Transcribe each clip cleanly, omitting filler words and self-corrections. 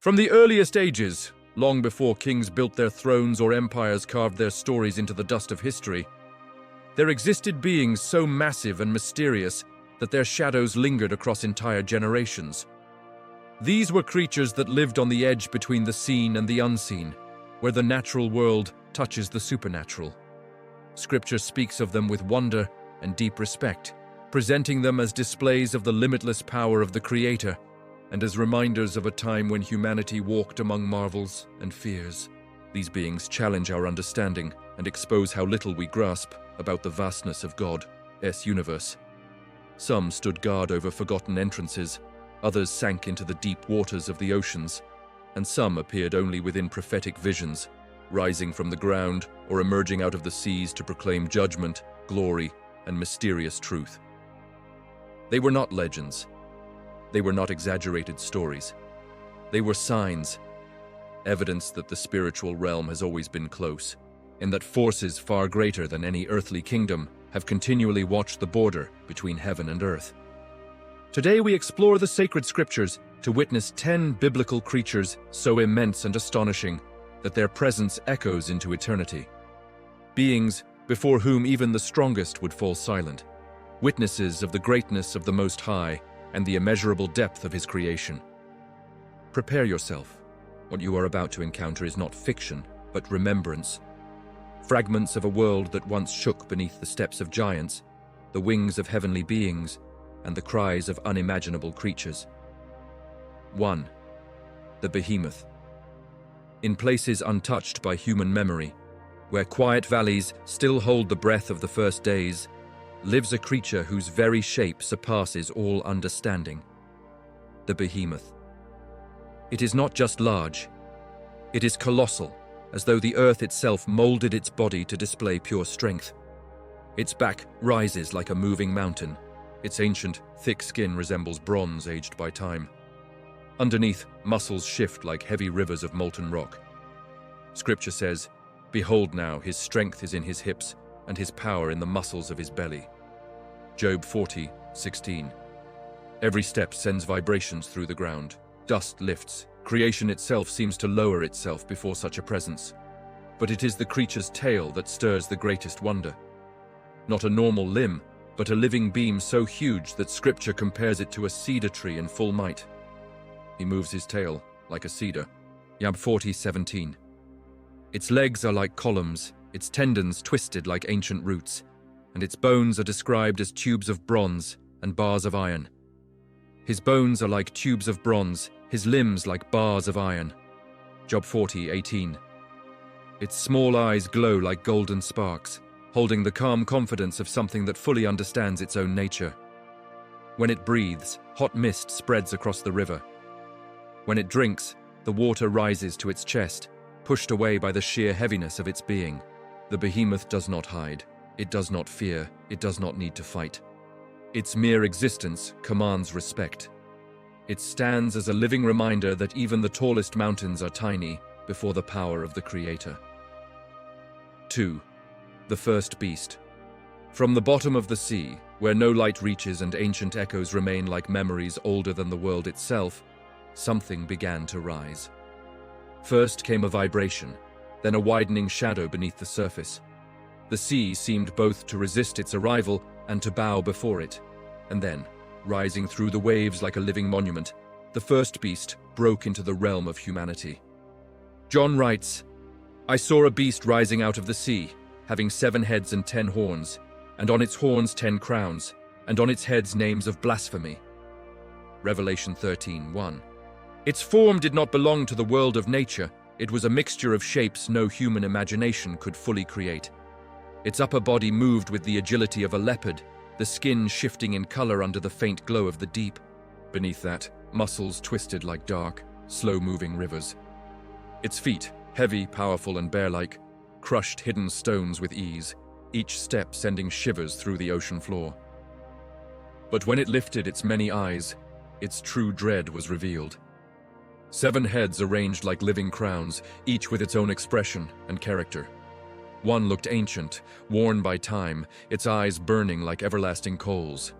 From the earliest ages, long before kings built their thrones or empires carved their stories into the dust of history, there existed beings so massive and mysterious that their shadows lingered across entire generations. These were creatures that lived on the edge between the seen and the unseen, where the natural world touches the supernatural. Scripture speaks of them with wonder and deep respect, presenting them as displays of the limitless power of the Creator and as reminders of a time when humanity walked among marvels and fears. These beings challenge our understanding and expose how little we grasp about the vastness of God's universe. Some stood guard over forgotten entrances, others sank into the deep waters of the oceans, and some appeared only within prophetic visions, rising from the ground or emerging out of the seas to proclaim judgment, glory, and mysterious truth. They were not legends. They were not exaggerated stories. They were signs, evidence that the spiritual realm has always been close, and that forces far greater than any earthly kingdom have continually watched the border between heaven and earth. Today we explore the sacred scriptures to witness 10 biblical creatures so immense and astonishing that their presence echoes into eternity. Beings before whom even the strongest would fall silent, witnesses of the greatness of the Most High and the immeasurable depth of His creation. Prepare yourself. What you are about to encounter is not fiction, but remembrance. Fragments of a world that once shook beneath the steps of giants, the wings of heavenly beings, and the cries of unimaginable creatures. 1. The Behemoth. In places untouched by human memory, where quiet valleys still hold the breath of the first days, lives a creature whose very shape surpasses all understanding. The Behemoth. It is not just large, it is colossal, as though the earth itself molded its body to display pure strength. Its back rises like a moving mountain. Its ancient, thick skin resembles bronze aged by time. Underneath, muscles shift like heavy rivers of molten rock. Scripture says, "Behold now, his strength is in his hips, and his power in the muscles of his belly." Job 40:16. Every step sends vibrations through the ground. Dust lifts. Creation itself seems to lower itself before such a presence. But it is the creature's tail that stirs the greatest wonder. Not a normal limb, but a living beam so huge that Scripture compares it to a cedar tree in full might. He moves his tail like a cedar. Job 40:17. Its legs are like columns, its tendons twisted like ancient roots, and its bones are described as tubes of bronze and bars of iron. His bones are like tubes of bronze, his limbs like bars of iron. Job 40:18. Its small eyes glow like golden sparks, holding the calm confidence of something that fully understands its own nature. When it breathes, hot mist spreads across the river. When it drinks, the water rises to its chest, pushed away by the sheer heaviness of its being. The Behemoth does not hide. It does not fear. It does not need to fight. Its mere existence commands respect. It stands as a living reminder that even the tallest mountains are tiny before the power of the Creator. 2. The first beast. From the bottom of the sea, where no light reaches and ancient echoes remain like memories older than the world itself, something began to rise. First came a vibration, then a widening shadow beneath the surface. The sea seemed both to resist its arrival and to bow before it, and then, rising through the waves like a living monument, the first beast broke into the realm of humanity. John writes, "I saw a beast rising out of the sea, having 7 heads and 10 horns, and on its horns 10 crowns, and on its heads names of blasphemy." Revelation 13:1. Its form did not belong to the world of nature. It was a mixture of shapes no human imagination could fully create. Its upper body moved with the agility of a leopard, the skin shifting in color under the faint glow of the deep. Beneath that, muscles twisted like dark, slow-moving rivers. Its feet, heavy, powerful, and bear-like, crushed hidden stones with ease, each step sending shivers through the ocean floor. But when it lifted its many eyes, its true dread was revealed. 7 heads arranged like living crowns, each with its own expression and character. One looked ancient, worn by time, its eyes burning like everlasting coals.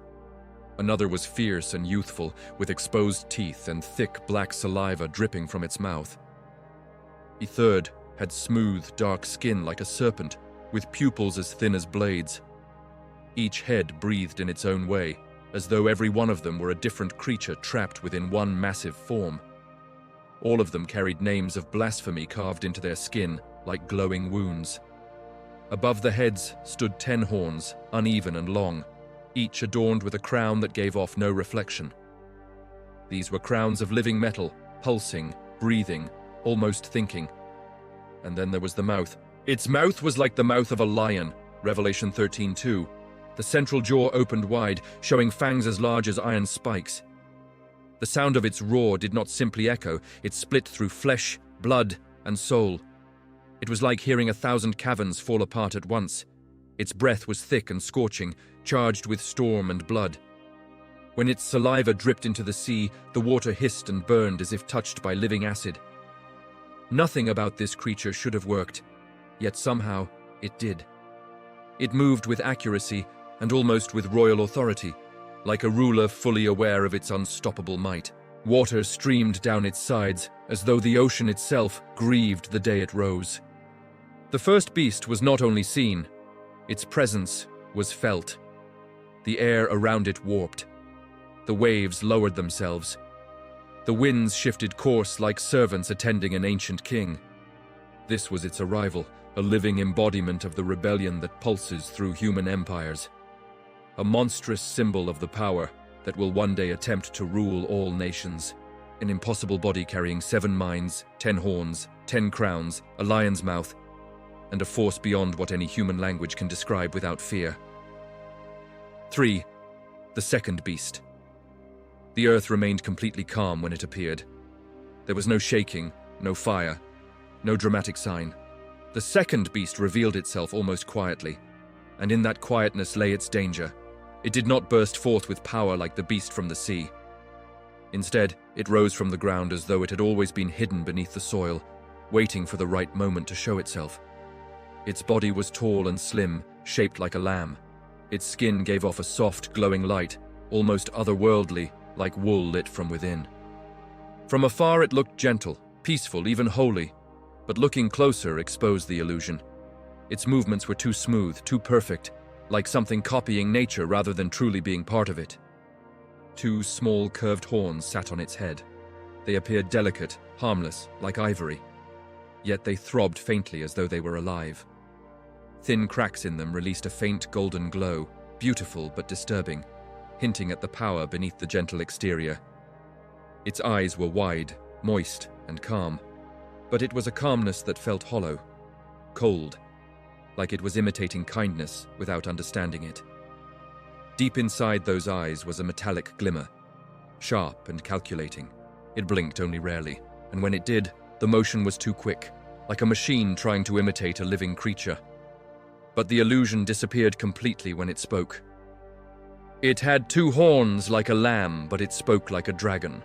Another was fierce and youthful, with exposed teeth and thick black saliva dripping from its mouth. A third had smooth, dark skin like a serpent, with pupils as thin as blades. Each head breathed in its own way, as though every one of them were a different creature trapped within one massive form. All of them carried names of blasphemy carved into their skin like glowing wounds. Above the heads stood 10 horns, uneven and long, each adorned with a crown that gave off no reflection. These were crowns of living metal, pulsing, breathing, almost thinking. And then there was the mouth. Its mouth was like the mouth of a lion, Revelation 13:2. The central jaw opened wide, showing fangs as large as iron spikes. The sound of its roar did not simply echo, it split through flesh, blood, and soul. It was like hearing 1,000 caverns fall apart at once. Its breath was thick and scorching, charged with storm and blood. When its saliva dripped into the sea, the water hissed and burned as if touched by living acid. Nothing about this creature should have worked, yet somehow it did. It moved with accuracy and almost with royal authority, like a ruler fully aware of its unstoppable might. Water streamed down its sides, as though the ocean itself grieved the day it rose. The first beast was not only seen, its presence was felt. The air around it warped. The waves lowered themselves. The winds shifted course like servants attending an ancient king. This was its arrival, a living embodiment of the rebellion that pulses through human empires. A monstrous symbol of the power that will one day attempt to rule all nations. An impossible body carrying 7 minds, 10 horns, 10 crowns, a lion's mouth, and a force beyond what any human language can describe without fear. 3. The second beast. The earth remained completely calm when it appeared. There was no shaking, no fire, no dramatic sign. The second beast revealed itself almost quietly, and in that quietness lay its danger. It did not burst forth with power like the beast from the sea. Instead, it rose from the ground as though it had always been hidden beneath the soil, waiting for the right moment to show itself. Its body was tall and slim, shaped like a lamb. Its skin gave off a soft, glowing light, almost otherworldly, like wool lit from within. From afar it looked gentle, peaceful, even holy, but looking closer exposed the illusion. Its movements were too smooth, too perfect, like something copying nature rather than truly being part of it. 2 small curved horns sat on its head. They appeared delicate, harmless, like ivory. Yet they throbbed faintly as though they were alive. Thin cracks in them released a faint golden glow, beautiful but disturbing, hinting at the power beneath the gentle exterior. Its eyes were wide, moist, and calm, but it was a calmness that felt hollow, cold, like it was imitating kindness without understanding it. Deep inside those eyes was a metallic glimmer, sharp and calculating. It blinked only rarely, and when it did, the motion was too quick, like a machine trying to imitate a living creature. But the illusion disappeared completely when it spoke. It had 2 horns like a lamb, but it spoke like a dragon.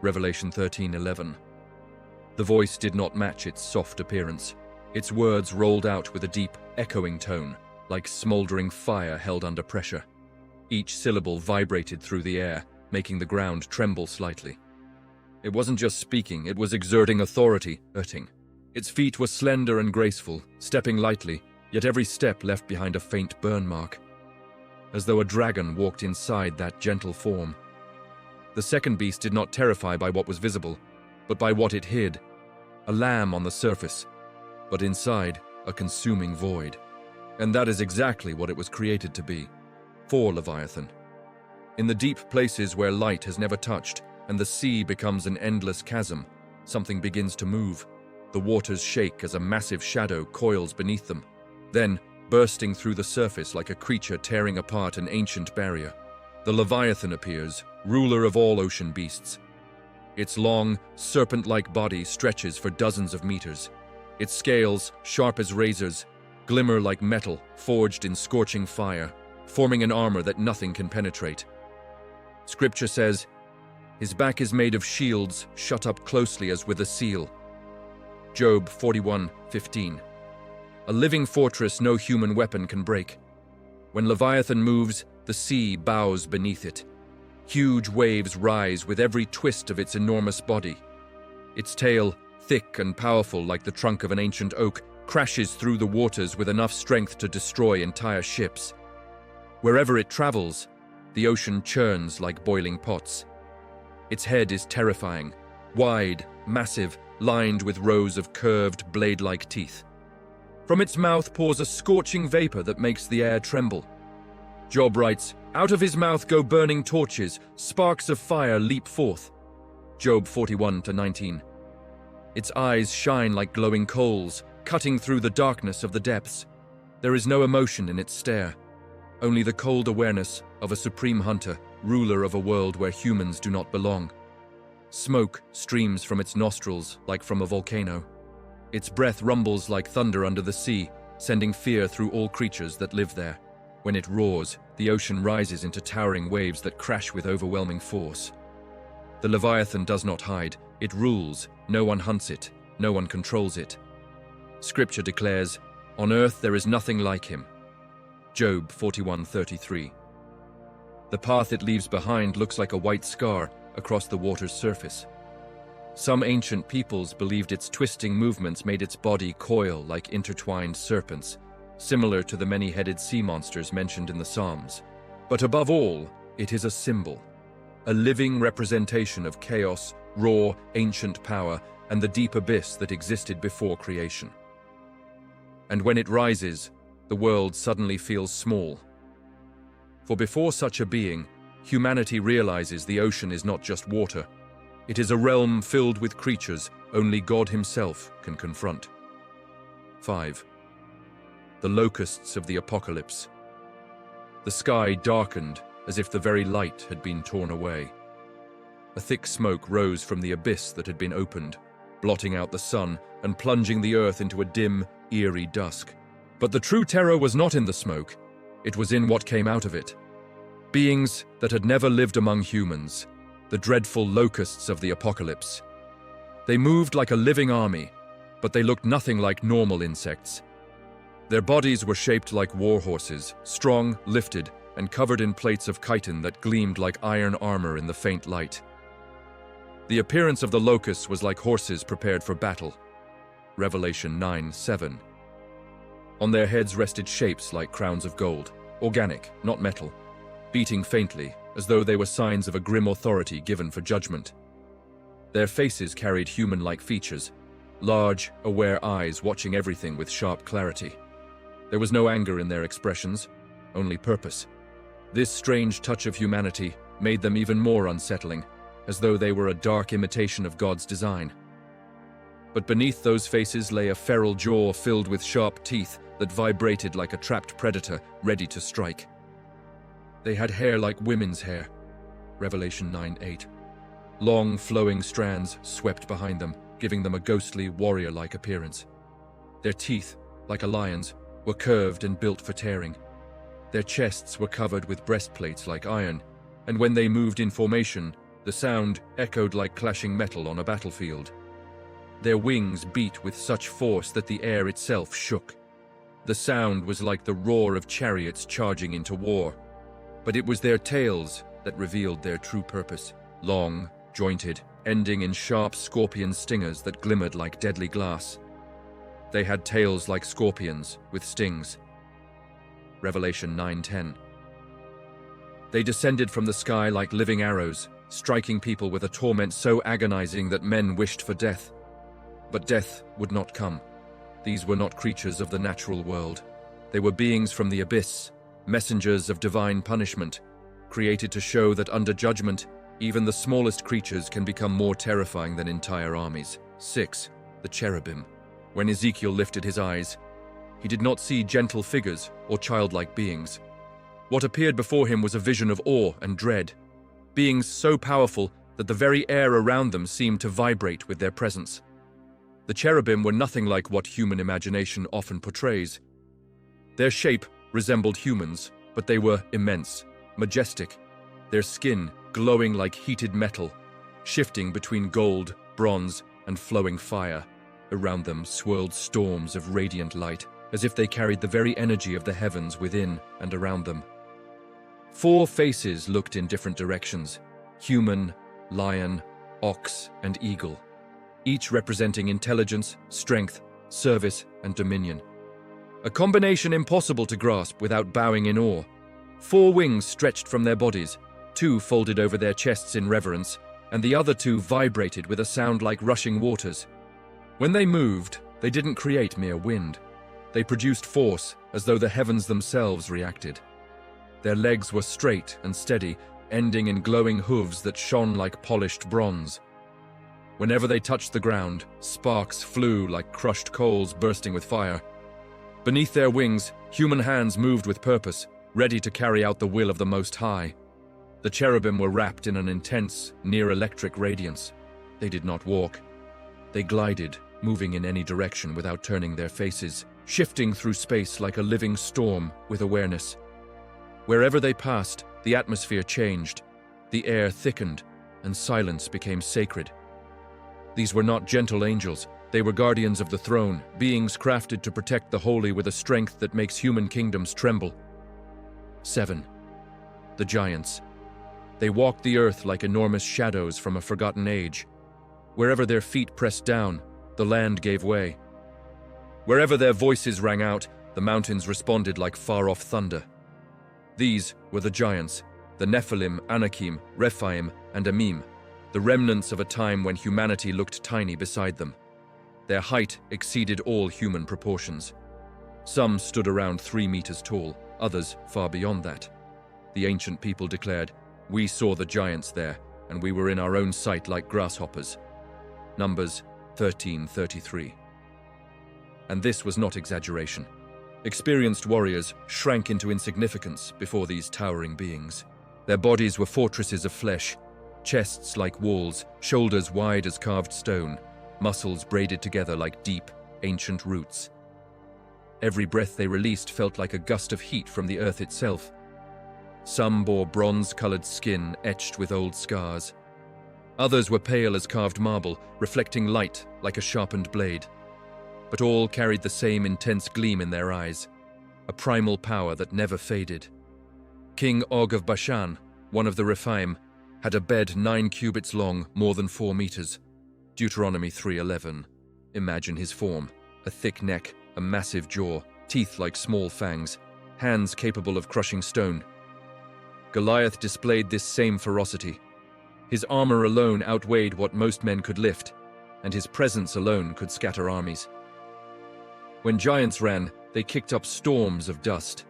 Revelation 13:11. The voice did not match its soft appearance. Its words rolled out with a deep, echoing tone, like smoldering fire held under pressure. Each syllable vibrated through the air, making the ground tremble slightly. It wasn't just speaking, it was exerting authority, hurting. Its feet were slender and graceful, stepping lightly, yet every step left behind a faint burn mark, as though a dragon walked inside that gentle form. The second beast did not terrify by what was visible, but by what it hid. A lamb on the surface, but inside, a consuming void. And that is exactly what it was created to be, for Leviathan. In the deep places where light has never touched, and the sea becomes an endless chasm, something begins to move. The waters shake as a massive shadow coils beneath them. Then, bursting through the surface like a creature tearing apart an ancient barrier, the Leviathan appears, ruler of all ocean beasts. Its long, serpent-like body stretches for dozens of meters. Its scales, sharp as razors, glimmer like metal forged in scorching fire, forming an armor that nothing can penetrate. Scripture says, "His back is made of shields shut up closely as with a seal." Job 41:15. A living fortress no human weapon can break. When Leviathan moves, The sea bows beneath it. Huge waves rise with every twist of its enormous body. Its tail, thick and powerful like the trunk of an ancient oak, crashes through the waters with enough strength to destroy entire ships. Wherever it travels, the ocean churns like boiling pots. Its head is terrifying, wide, massive, lined with rows of curved, blade-like teeth. From its mouth pours a scorching vapor that makes the air tremble. Job writes, "Out of his mouth go burning torches, sparks of fire leap forth." Job 41-19. Its eyes shine like glowing coals, cutting through the darkness of the depths. There is no emotion in its stare, only the cold awareness of a supreme hunter, ruler of a world where humans do not belong. Smoke streams from its nostrils like from a volcano. Its breath rumbles like thunder under the sea, sending fear through all creatures that live there. When it roars, the ocean rises into towering waves that crash with overwhelming force. The Leviathan does not hide, it rules, no one hunts it, no one controls it. Scripture declares, "On earth there is nothing like him." Job 41:33. The path it leaves behind looks like a white scar across the water's surface. Some ancient peoples believed its twisting movements made its body coil like intertwined serpents, similar to the many-headed sea monsters mentioned in the Psalms. But above all, it is a symbol, a living representation of chaos, raw, ancient power, and the deep abyss that existed before creation. And when it rises, the world suddenly feels small. For before such a being, humanity realizes the ocean is not just water. It is a realm filled with creatures only God himself can confront. 5. The locusts of the apocalypse. The sky darkened as if the very light had been torn away. A thick smoke rose from the abyss that had been opened, blotting out the sun and plunging the earth into a dim, eerie dusk. But the true terror was not in the smoke, it was in what came out of it. Beings that had never lived among humans, the dreadful locusts of the apocalypse. They moved like a living army, but they looked nothing like normal insects. Their bodies were shaped like war horses, strong, lifted, and covered in plates of chitin that gleamed like iron armor in the faint light. The appearance of the locusts was like horses prepared for battle. Revelation 9:7. On their heads rested shapes like crowns of gold, organic, not metal, beating faintly, as though they were signs of a grim authority given for judgment. Their faces carried human-like features, large, aware eyes watching everything with sharp clarity. There was no anger in their expressions, only purpose. This strange touch of humanity made them even more unsettling, as though they were a dark imitation of God's design. But beneath those faces lay a feral jaw filled with sharp teeth that vibrated like a trapped predator ready to strike. They had hair like women's hair. Revelation 9:8. Long, flowing strands swept behind them, giving them a ghostly, warrior-like appearance. Their teeth, like a lion's, were curved and built for tearing. Their chests were covered with breastplates like iron, and when they moved in formation, the sound echoed like clashing metal on a battlefield. Their wings beat with such force that the air itself shook. The sound was like the roar of chariots charging into war. But it was their tails that revealed their true purpose. Long, jointed, ending in sharp scorpion stingers that glimmered like deadly glass. They had tails like scorpions, with stings. Revelation 9:10. They descended from the sky like living arrows, striking people with a torment so agonizing that men wished for death. But death would not come. These were not creatures of the natural world. They were beings from the abyss, messengers of divine punishment, created to show that under judgment, even the smallest creatures can become more terrifying than entire armies. 6. The Cherubim. When Ezekiel lifted his eyes, he did not see gentle figures or childlike beings. What appeared before him was a vision of awe and dread, beings so powerful that the very air around them seemed to vibrate with their presence. The cherubim were nothing like what human imagination often portrays. Their shape resembled humans, but they were immense, majestic, their skin glowing like heated metal, shifting between gold, bronze, and flowing fire. Around them swirled storms of radiant light, as if they carried the very energy of the heavens within and around them. 4 faces looked in different directions: human, lion, ox, and eagle, each representing intelligence, strength, service, and dominion. A combination impossible to grasp without bowing in awe. 4 wings stretched from their bodies, 2 folded over their chests in reverence, and the other 2 vibrated with a sound like rushing waters. When they moved, they didn't create mere wind. They produced force, as though the heavens themselves reacted. Their legs were straight and steady, ending in glowing hooves that shone like polished bronze. Whenever they touched the ground, sparks flew like crushed coals bursting with fire. Beneath their wings, human hands moved with purpose, ready to carry out the will of the Most High. The cherubim were wrapped in an intense, near-electric radiance. They did not walk. They glided, moving in any direction without turning their faces, shifting through space like a living storm with awareness. Wherever they passed, the atmosphere changed, the air thickened, and silence became sacred. These were not gentle angels. They were guardians of the throne, beings crafted to protect the holy with a strength that makes human kingdoms tremble. 7. The giants. They walked the earth like enormous shadows from a forgotten age. Wherever their feet pressed down, the land gave way. Wherever their voices rang out, the mountains responded like far-off thunder. These were the giants, the Nephilim, Anakim, Rephaim, and Amim, the remnants of a time when humanity looked tiny beside them. Their height exceeded all human proportions. Some stood around 3 meters tall, others far beyond that. The ancient people declared, "We saw the giants there, and we were in our own sight like grasshoppers." Numbers 13:33. And this was not exaggeration. Experienced warriors shrank into insignificance before these towering beings. Their bodies were fortresses of flesh, chests like walls, shoulders wide as carved stone, muscles braided together like deep, ancient roots. Every breath they released felt like a gust of heat from the earth itself. Some bore bronze-colored skin etched with old scars. Others were pale as carved marble, reflecting light like a sharpened blade. But all carried the same intense gleam in their eyes, a primal power that never faded. King Og of Bashan, one of the Rephaim, had a bed 9 cubits long, more than 4 meters. Deuteronomy 3:11. Imagine his form: a thick neck, a massive jaw, teeth like small fangs, hands capable of crushing stone. Goliath displayed this same ferocity. His armor alone outweighed what most men could lift, and his presence alone could scatter armies. When giants ran, they kicked up storms of dust.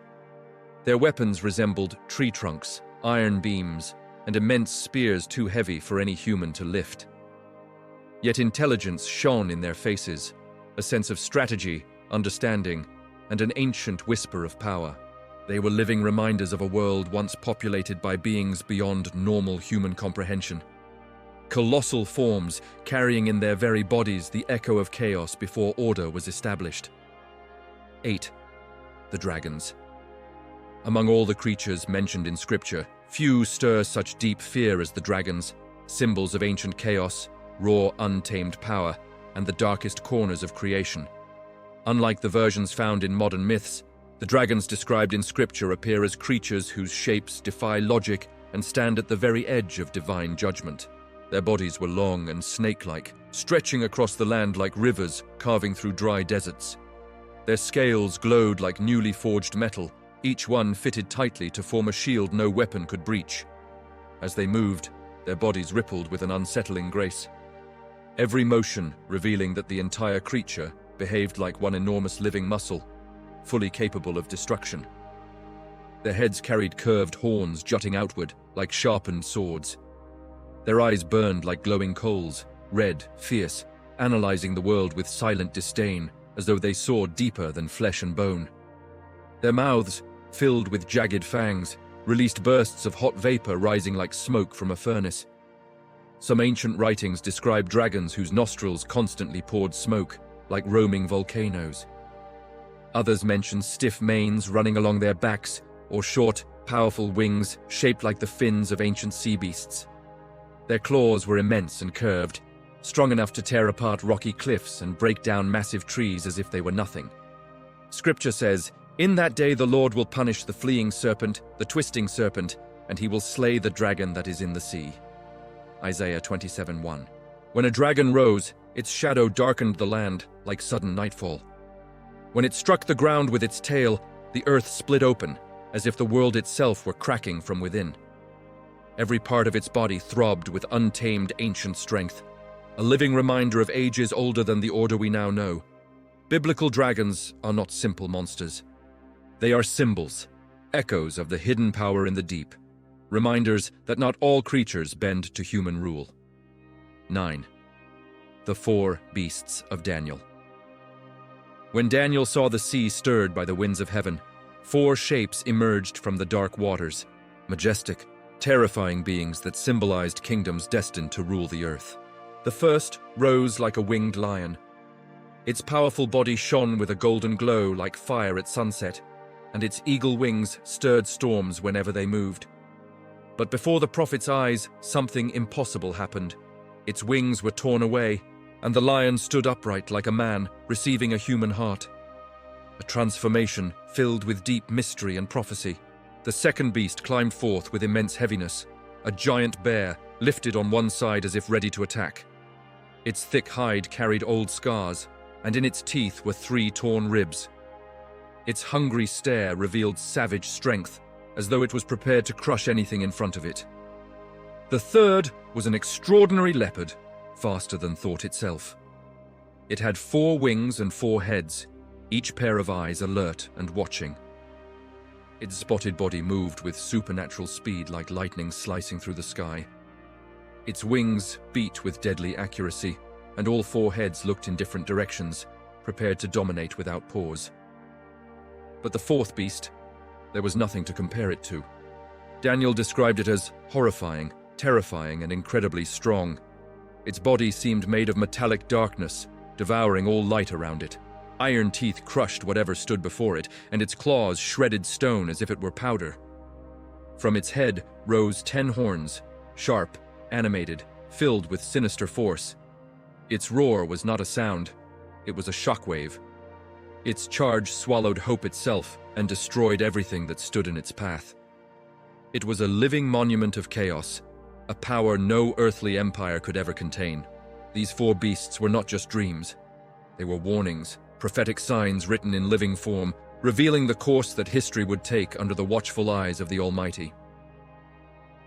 Their weapons resembled tree trunks, iron beams, and immense spears too heavy for any human to lift. Yet intelligence shone in their faces, a sense of strategy, understanding, and an ancient whisper of power. They were living reminders of a world once populated by beings beyond normal human comprehension. Colossal forms carrying in their very bodies the echo of chaos before order was established. 8. The dragons. Among all the creatures mentioned in Scripture, few stir such deep fear as the dragons, symbols of ancient chaos, raw, untamed power, and the darkest corners of creation. Unlike the versions found in modern myths, the dragons described in Scripture appear as creatures whose shapes defy logic and stand at the very edge of divine judgment. Their bodies were long and snake-like, stretching across the land like rivers, carving through dry deserts. Their scales glowed like newly forged metal, each one fitted tightly to form a shield no weapon could breach. As they moved, their bodies rippled with an unsettling grace. Every motion revealing that the entire creature behaved like one enormous living muscle, fully capable of destruction. Their heads carried curved horns jutting outward like sharpened swords. Their eyes burned like glowing coals, red, fierce, analyzing the world with silent disdain, as though they saw deeper than flesh and bone. Their mouths, filled with jagged fangs, released bursts of hot vapor rising like smoke from a furnace. Some ancient writings describe dragons whose nostrils constantly poured smoke, like roaming volcanoes. Others mention stiff manes running along their backs, or short, powerful wings shaped like the fins of ancient sea beasts. Their claws were immense and curved, strong enough to tear apart rocky cliffs and break down massive trees as if they were nothing. Scripture says, In that day the Lord will punish the fleeing serpent, the twisting serpent, and he will slay the dragon that is in the sea. Isaiah 27:1. When a dragon rose, its shadow darkened the land like sudden nightfall. When it struck the ground with its tail, the earth split open, as if the world itself were cracking from within. Every part of its body throbbed with untamed ancient strength, a living reminder of ages older than the order we now know. Biblical dragons are not simple monsters. They are symbols, echoes of the hidden power in the deep, reminders that not all creatures bend to human rule. 9. The four beasts of Daniel. When Daniel saw the sea stirred by the winds of heaven, four shapes emerged from the dark waters, majestic, terrifying beings that symbolized kingdoms destined to rule the earth. The first rose like a winged lion. Its powerful body shone with a golden glow like fire at sunset, and its eagle wings stirred storms whenever they moved. But before the prophet's eyes, something impossible happened. Its wings were torn away, and the lion stood upright like a man receiving a human heart. A transformation filled with deep mystery and prophecy. The second beast climbed forth with immense heaviness, a giant bear lifted on one side as if ready to attack. Its thick hide carried old scars, and in its teeth were 3 torn ribs. Its hungry stare revealed savage strength, as though it was prepared to crush anything in front of it. The third was an extraordinary leopard, faster than thought itself. It had 4 wings and 4 heads, each pair of eyes alert and watching. Its spotted body moved with supernatural speed like lightning slicing through the sky. Its wings beat with deadly accuracy, and all 4 heads looked in different directions, prepared to dominate without pause. But the fourth beast, there was nothing to compare it to. Daniel described it as horrifying, terrifying, and incredibly strong. Its body seemed made of metallic darkness, devouring all light around it. Iron teeth crushed whatever stood before it, and its claws shredded stone as if it were powder. From its head rose 10 horns, sharp, animated, filled with sinister force. Its roar was not a sound, it was a shockwave. Its charge swallowed hope itself and destroyed everything that stood in its path. It was a living monument of chaos, a power no earthly empire could ever contain. These 4 beasts were not just dreams. They were warnings, prophetic signs written in living form, revealing the course that history would take under the watchful eyes of the Almighty.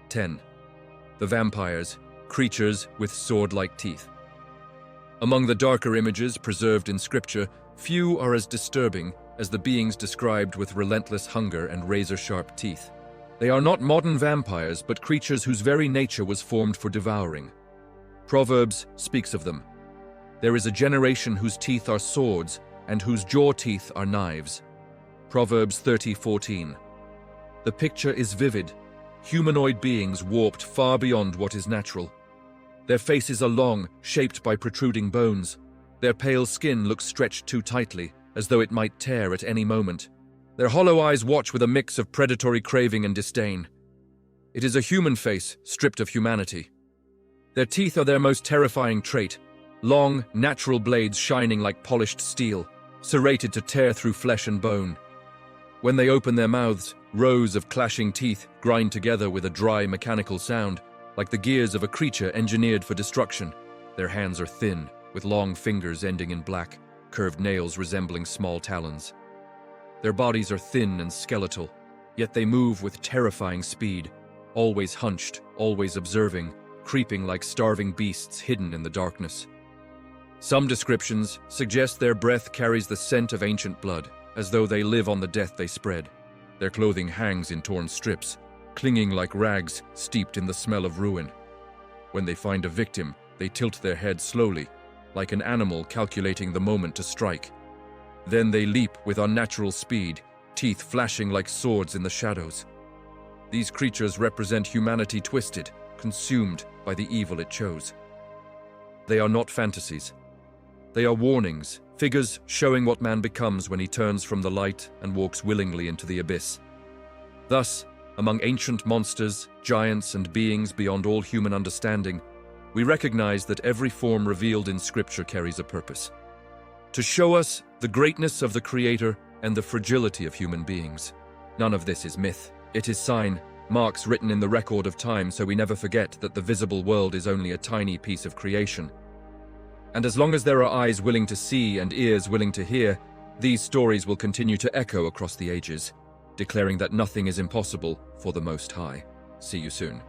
10. The vampires, creatures with sword-like teeth. Among the darker images preserved in Scripture, few are as disturbing as the beings described with relentless hunger and razor-sharp teeth. They are not modern vampires, but creatures whose very nature was formed for devouring. Proverbs speaks of them. There is a generation whose teeth are swords and whose jaw teeth are knives. Proverbs 30:14. The picture is vivid. Humanoid beings warped far beyond what is natural. Their faces are long, shaped by protruding bones. Their pale skin looks stretched too tightly, as though it might tear at any moment. Their hollow eyes watch with a mix of predatory craving and disdain. It is a human face, stripped of humanity. Their teeth are their most terrifying trait, long, natural blades shining like polished steel, serrated to tear through flesh and bone. When they open their mouths, rows of clashing teeth grind together with a dry, mechanical sound, like the gears of a creature engineered for destruction. Their hands are thin, with long fingers ending in black, curved nails resembling small talons. Their bodies are thin and skeletal, yet they move with terrifying speed, always hunched, always observing, creeping like starving beasts hidden in the darkness. Some descriptions suggest their breath carries the scent of ancient blood, as though they live on the death they spread. Their clothing hangs in torn strips, clinging like rags steeped in the smell of ruin. When they find a victim, they tilt their head slowly, like an animal calculating the moment to strike. Then they leap with unnatural speed, teeth flashing like swords in the shadows. These creatures represent humanity twisted, consumed by the evil it chose. They are not fantasies. They are warnings, figures showing what man becomes when he turns from the light and walks willingly into the abyss. Thus, among ancient monsters, giants, and beings beyond all human understanding, we recognize that every form revealed in Scripture carries a purpose. To show us the greatness of the Creator and the fragility of human beings. None of this is myth. It is sign, marks written in the record of time, so we never forget that the visible world is only a tiny piece of creation. And as long as there are eyes willing to see and ears willing to hear, these stories will continue to echo across the ages, declaring that nothing is impossible for the Most High. See you soon.